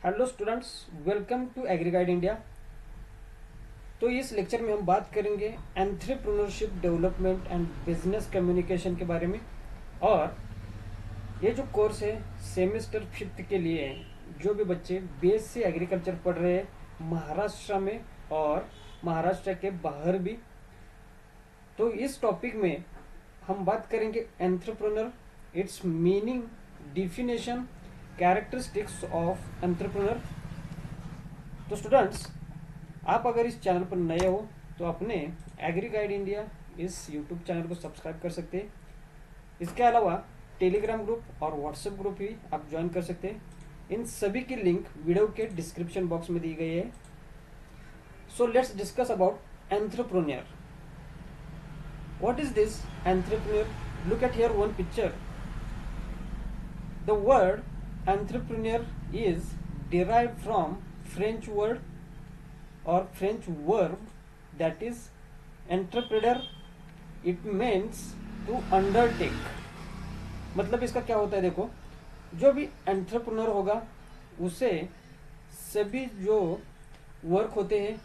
Hello students, welcome to Agri Guide India. तो इस lecture में हम बात करेंगे entrepreneurship development and business communication के बारे में। और ये जो कोर्स है सेमेस्टर 5th के लिए है, जो भी बच्चे बीएससी एग्रीकल्चर पढ़ रहे हैं महाराष्ट्र में और महाराष्ट्र के बाहर भी। तो इस टॉपिक में हम बात करेंगे entrepreneur, it's meaning, definition, characteristics of entrepreneur. तो स्टूडेंट्स, आप अगर इस चैनल पर नए हो तो अपने एग्री गाइड इंडिया इस यूट्यूब चैनल को सब्सक्राइब कर सकते हैं। इसके अलावा टेलीग्राम ग्रुप और व्हाट्सएप ग्रुप भी आप ज्वाइन कर सकते हैं। इन सभी की लिंक वीडियो के डिस्क्रिप्शन बॉक्स में दी गई है। सो let's discuss about entrepreneur. What is this entrepreneur? Look at here one picture. The word entrepreneur is derived from French word or French verb that is entrepreneur. It means to undertake. मतलब इसका क्या होता है, देखो, जो भी entrepreneur होगा उसे सभी जो वर्क होते हैं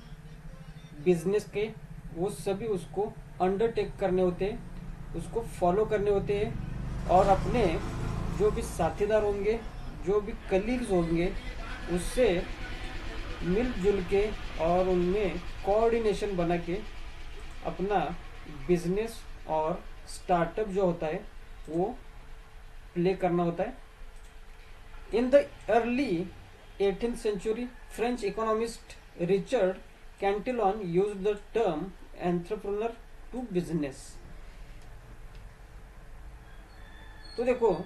बिजनेस के वो सभी उसको अंडरटेक करने होते हैं, उसको फॉलो करने होते हैं। और अपने जो भी साथीदार होंगे, जो भी कलीग्स होंगे, उससे मिलजुल के और उनमें कोऑर्डिनेशन बना के अपना बिजनेस और स्टार्टअप जो होता है वो प्ले करना होता है। In the early 18th century, French economist Richard Cantillon used the term entrepreneur to business. तो देखो,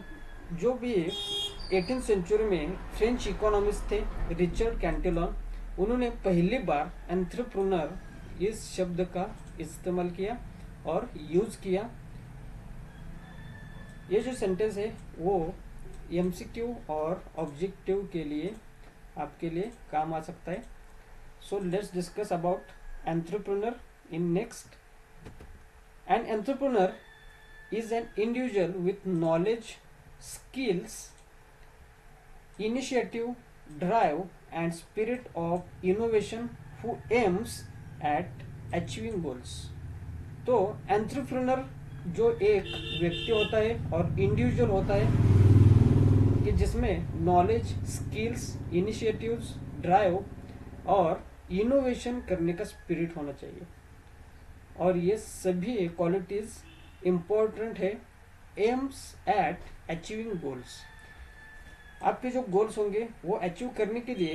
जो भी 18th सेंचुरी में फ्रेंच इकोनॉमिस्ट थे रिचर्ड कैंटिलॉन, उन्होंने पहली बार एंटरप्रेन्योर इस शब्द का इस्तेमाल किया और यूज किया। ये जो सेंटेंस है वो एमसीक्यू और ऑब्जेक्टिव के लिए आपके लिए काम आ सकता है। सो let's discuss about entrepreneur in next. An entrepreneur is an individual with knowledge, skills, initiative, drive and spirit of innovation who aims at achieving goals. तो एंटरप्रेन्योर जो एक व्यक्ति होता है और इंडिविजुअल होता है कि जिसमें नॉलेज, स्किल्स, इनिशिएटिव्स, ड्राइव और इनोवेशन करने का स्पिरिट होना चाहिए। और ये सभी क्वालिटीज इम्पोर्टेंट है एम्स एट अचीविंग गोल्स। आपके जो गोल्स होंगे वो अचीव करने के लिए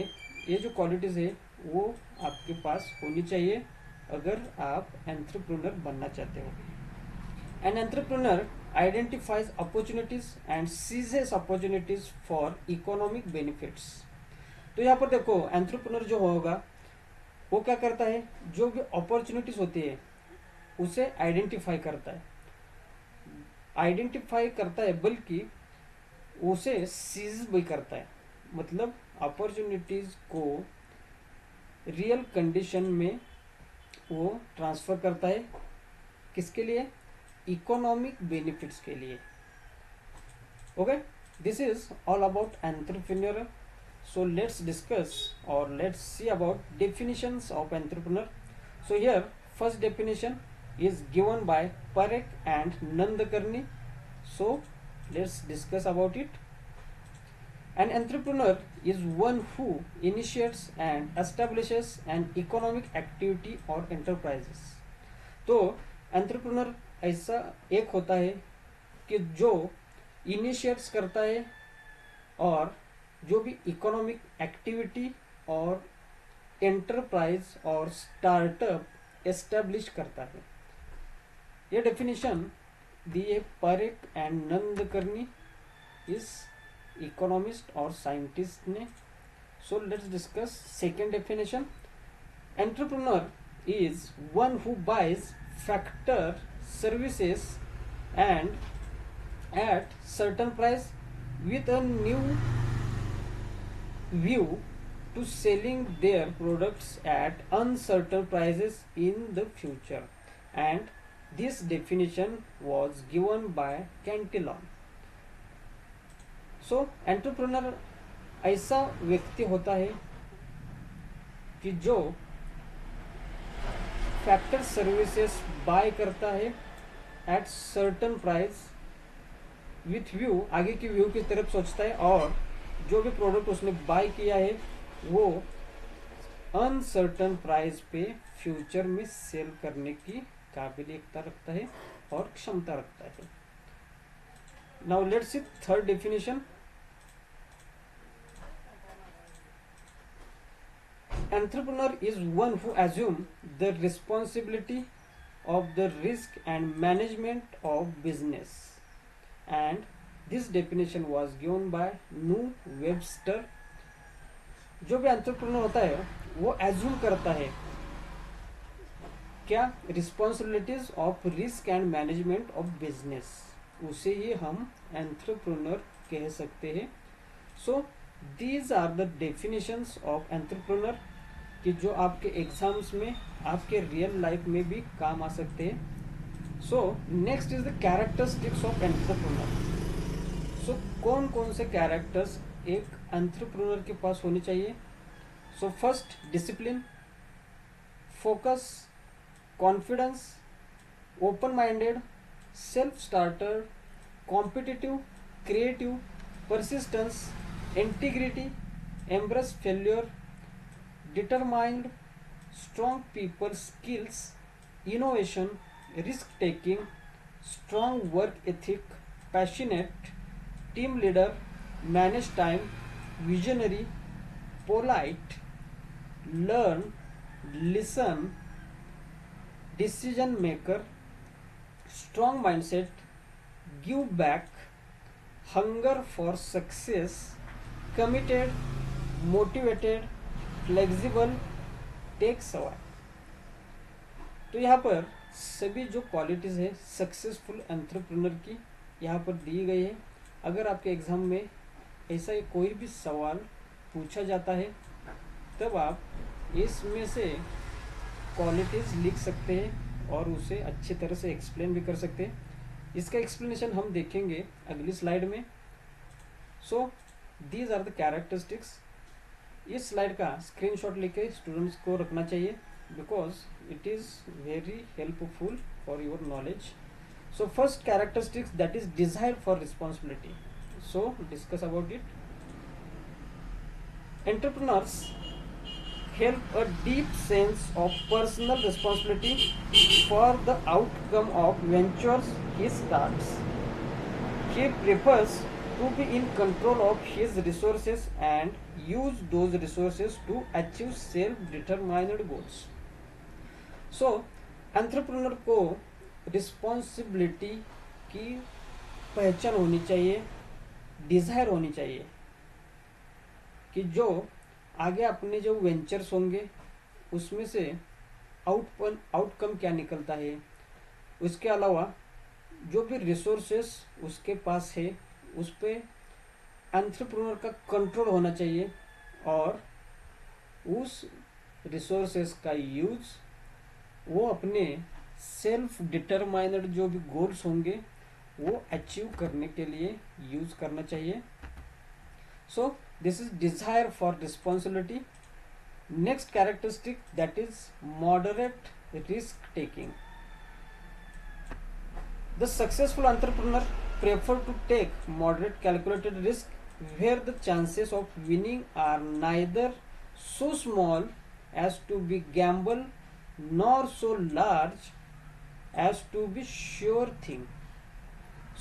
ये जो क्वालिटीज है वो आपके पास होनी चाहिए अगर आप एंटरप्रेन्योर बनना चाहते हो। An entrepreneur identifies opportunities and seizes opportunities for economic benefits. तो यहाँ पर देखो, एंटरप्रेन्योर जो होगा वो क्या करता है, जो भी अपॉर्चुनिटीज होती है उसे आइडेंटिफाई करता है, बल्कि उसे सीज भी करता है। मतलब अपॉर्चुनिटीज को रियल कंडीशन में वो ट्रांसफर करता है। किसके लिए? इकोनॉमिक बेनिफिट्स के लिए। Okay, this is all about entrepreneur. So let's discuss और let's see about definitions of entrepreneur. So here first definition is given by Parekh and Nandakarni. So let's discuss about it. An entrepreneur is one who initiates and establishes an economic activity or enterprises. तो entrepreneur ऐसा एक होता है कि जो initiates करता है और जो भी इकोनॉमिक एक्टिविटी और एंटरप्राइज और स्टार्टअप एस्टेब्लिश करता है। ये डेफिनेशन दिए परेख एंड नंदकर्णी, इस इकोनॉमिस्ट और साइंटिस्ट ने। So let's discuss second definition. Entrepreneur is one who buys factor services and at certain price with a new view to selling their products at uncertain prices in the future, and this definition was given by Cantillon. So entrepreneur ऐसा व्यक्ति होता है कि जो factor services by करता है eight certain price with Vue, आगे की व्यू की तरफ सोचता है, और जो भी प्रोडक्ट उसने बाय किया है वो अनसर्टन प्राइस पे फ्यूचर में सेल करने की काबिलियत रखता है और क्षमता रखता है। Now let's see third definition. Entrepreneur is one who assumes the responsibility of the risk and management of business, and this definition was given by New Webster। जो भी एंटरप्रेन्योर होता है वो एज्यूम करता है क्या, responsibilities of risk and management of business, उसे ही हम एंटरप्रेन्योर कह सकते हैं। So these are the definitions of entrepreneur कि जो आपके एग्जाम्स में आपके रियल लाइफ में भी काम आ सकते हैं। So next is the characteristics of entrepreneur. So कौन कौन से कैरेक्टर्स एक एंटरप्रेन्योर के पास होने चाहिए। So first, discipline, focus, confidence, open minded, self starter, competitive, creative, persistence, integrity, embrace failure, determined, strong people skills, innovation, risk taking, strong work ethic, passionate, team leader, manage time, visionary, polite, learn, listen, decision maker, strong mindset, give back, hunger for success, committed, motivated, flexible, take सवाल। तो यहाँ पर सभी जो qualities है successful entrepreneur की यहाँ पर दी गई है। अगर आपके एग्जाम में ऐसा कोई भी सवाल पूछा जाता है तब आप इसमें से क्वालिटीज लिख सकते हैं और उसे अच्छी तरह से एक्सप्लेन भी कर सकते हैं। इसका एक्सप्लेनेशन हम देखेंगे अगली स्लाइड में। So these are the characteristics. इस स्लाइड का स्क्रीनशॉट लेके स्टूडेंट्स को रखना चाहिए because it is very helpful for your knowledge. So first characteristics that is desire for responsibility. So discuss about it. Entrepreneurs help a deep sense of personal responsibility for the outcome of ventures he starts. He prefers to be in control of his resources and use those resources to achieve self-determined goals. So, entrepreneur को responsibility की पहचान होनी चाहिए, Dzire होनी चाहिए कि जो आगे अपने जो वेंचर्स होंगे उसमें से आउटकम क्या निकलता है। उसके अलावा जो भी रिसोर्सेस उसके पास है उस पर एंटरप्रेन्योर का कंट्रोल होना चाहिए और उस रिसोर्सेस का यूज वो अपने सेल्फ डिटरमाइंड जो भी गोल्स होंगे वो अचीव करने के लिए यूज करना चाहिए। So this is desire for responsibility. Next characteristic that is moderate risk taking. The successful entrepreneur prefer to take moderate calculated risk where the chances of winning are neither so small as to be gamble nor so large as to be sure thing.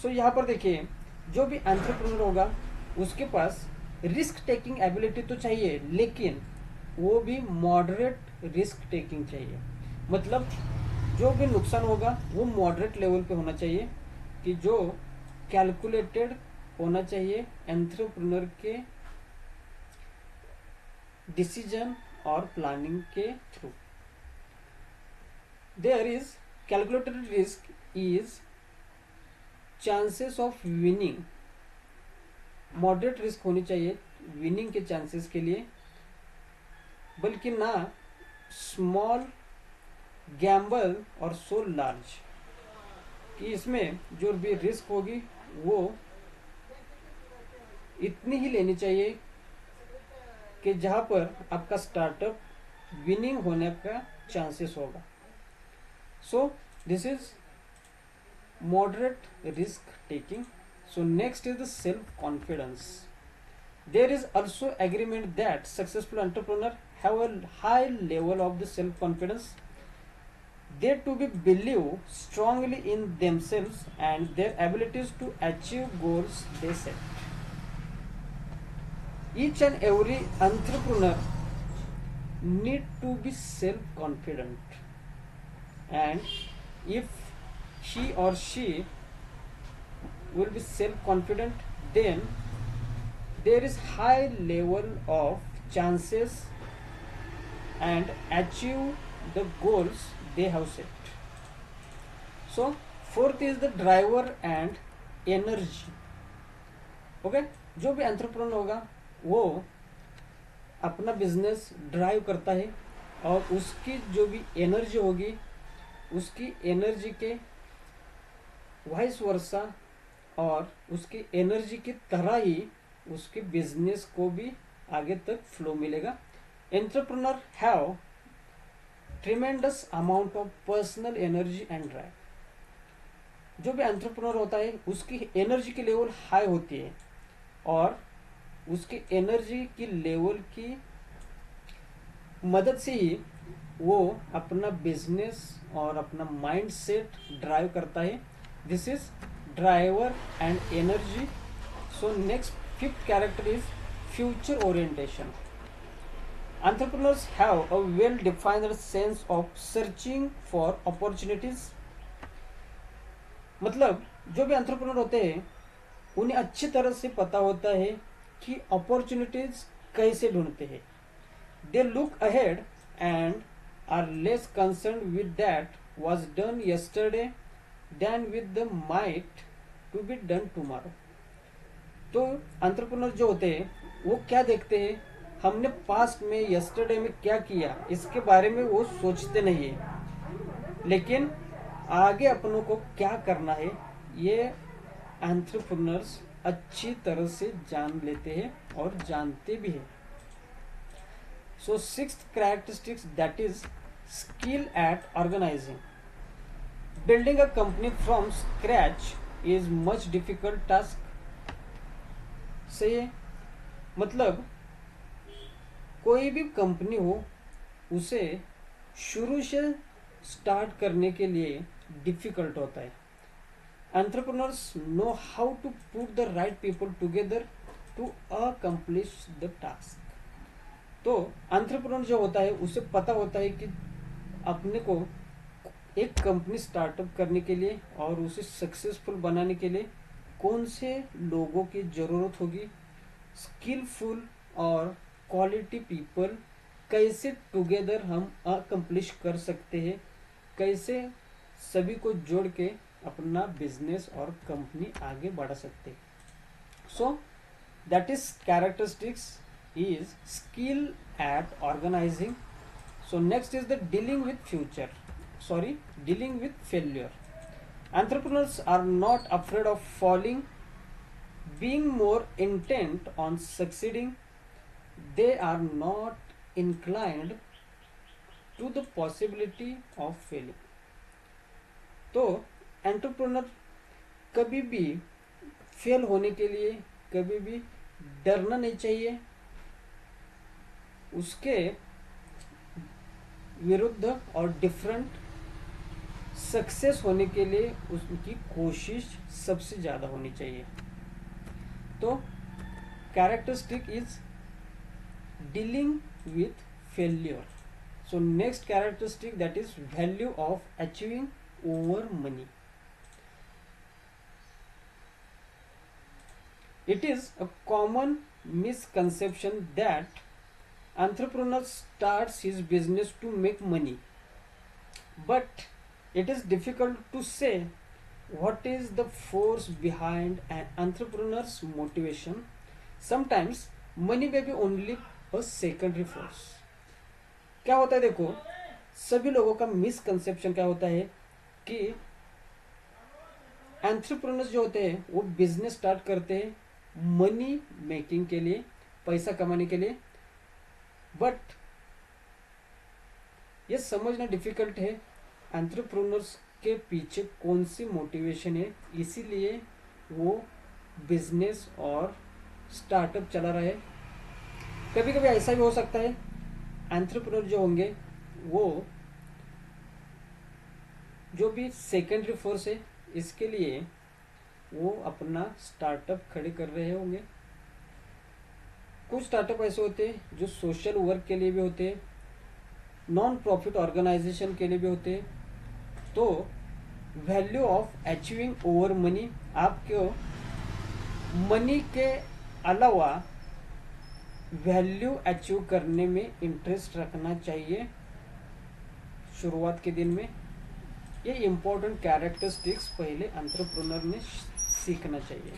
So यहाँ पर देखिए जो भी entrepreneur होगा उसके पास risk taking ability तो चाहिए लेकिन वो भी मॉडरेट रिस्क टेकिंग चाहिए। मतलब जो भी नुकसान होगा वो मॉडरेट लेवल पे होना चाहिए कि जो कैलकुलेटेड होना चाहिए एंटरप्रेन्योर के डिसीजन और प्लानिंग के through. There is calculated risk is chances of winning. Moderate risk होनी चाहिए विनिंग के चांसेस के लिए, बल्कि ना स्मॉल गैम्बल और सो लार्ज कि इसमें जो भी रिस्क होगी वो इतनी ही लेनी चाहिए कि जहां पर आपका स्टार्टअप विनिंग होने का चांसेस होगा. So this is moderate risk taking. So next is the self confidence. There is also agreement that successful entrepreneurs have a high level of the self confidence. They to be believe strongly in themselves and their abilities to achieve goals they set. Each and every entrepreneur need to be self confident, and if he or she will be self confident, then there is high level of chances and achieve the goals they have set. So fourth is the driver and energy. Okay, जो भी entrepreneur होगा वो अपना business drive करता है और उसकी जो भी एनर्जी होगी उसकी एनर्जी के वाइस वर्सा और उसकी एनर्जी की तरह ही उसके बिजनेस को भी आगे तक फ्लो मिलेगा. Entrepreneur have tremendous amount of personal energy and drive. जो भी एंटरप्रेन्योर होता है उसकी एनर्जी की लेवल हाई होती है और उसकी एनर्जी की लेवल की मदद से ही वो अपना बिजनेस और अपना माइंड सेट ड्राइव करता है. This is driver and energy. So next fifth character is future orientation. Entrepreneurs have a well-defined sense of searching for opportunities. मतलब जो भी एंटरप्रेन्योर होते हैं उन्हें अच्छी तरह से पता होता है कि अपॉर्चुनिटीज कैसे ढूंढते हैं. They look ahead and are less concern with that was done yesterday then with the might to be done tomorrow. तो एंटरप्रेन्योर जो होते हैं वो क्या देखते हैं, हमने पास्ट में यस्टरडे में क्या किया इसके बारे में वो सोचते नहीं है, लेकिन आगे अपनों को क्या करना है ये एंटरप्रेन्योर्स अच्छी तरह से जान लेते हैं और जानते भी हैं. So sixth characteristics that is skill at organising. Building a company from scratch is much difficult task. सही है, मतलब कोई भी कंपनी हो उसे शुरू से स्टार्ट करने के लिए डिफिकल्ट होता है. Entrepreneurs know how to put the right people together to accomplish the task. तो एंटरप्रेन्योर जो होता है उसे पता होता है कि अपने को एक कंपनी स्टार्टअप करने के लिए और उसे सक्सेसफुल बनाने के लिए कौन से लोगों की जरूरत होगी, स्किलफुल और क्वालिटी पीपल कैसे टुगेदर हम अकम्प्लिश कर सकते हैं, कैसे सभी को जोड़ के अपना बिजनेस और कंपनी आगे बढ़ा सकते हैं. So that is characteristics is skill at organising. So next is the dealing with failure. Entrepreneurs are not afraid of falling, being more intent on succeeding. They are not inclined to the possibility of failing. तो entrepreneur कभी भी fail होने के लिए कभी भी डरना नहीं चाहिए. उसके विरुद्ध और डिफरेंट सक्सेस होने के लिए उसकी कोशिश सबसे ज्यादा होनी चाहिए. तो characteristic is dealing with failure. So next characteristic that is value of achieving over money. It is a common misconception that entrepreneur starts his business to make money, but it is difficult to say what is the force behind an entrepreneur's motivation. Sometimes money may be only a secondary force. क्या होता है, देखो सभी लोगों का misconception क्या होता है कि एंटरप्रेन्योर्स जो होते हैं वो बिजनेस स्टार्ट करते हैं मनी मेकिंग के लिए, पैसा कमाने के लिए, बट ये समझना डिफिकल्ट है एंटरप्रेन्योर्स के पीछे कौन सी मोटिवेशन है, इसीलिए वो बिजनेस और स्टार्टअप चला रहा है। कभी कभी ऐसा भी हो सकता है एंटरप्रेन्योर जो होंगे वो जो भी सेकेंडरी फोर्स है इसके लिए वो अपना स्टार्टअप खड़े कर रहे होंगे। कुछ स्टार्टअप ऐसे होते हैं जो सोशल वर्क के लिए भी होते हैं, नॉन प्रॉफिट ऑर्गेनाइजेशन के लिए भी होते हैं। तो value of achieving over money, आपको मनी के अलावा वैल्यू अचीव करने में इंटरेस्ट रखना चाहिए शुरुआत के दिन में। ये इम्पोर्टेंट कैरेक्टरिस्टिक्स पहले एंटरप्रेन्योर ने सीखना चाहिए।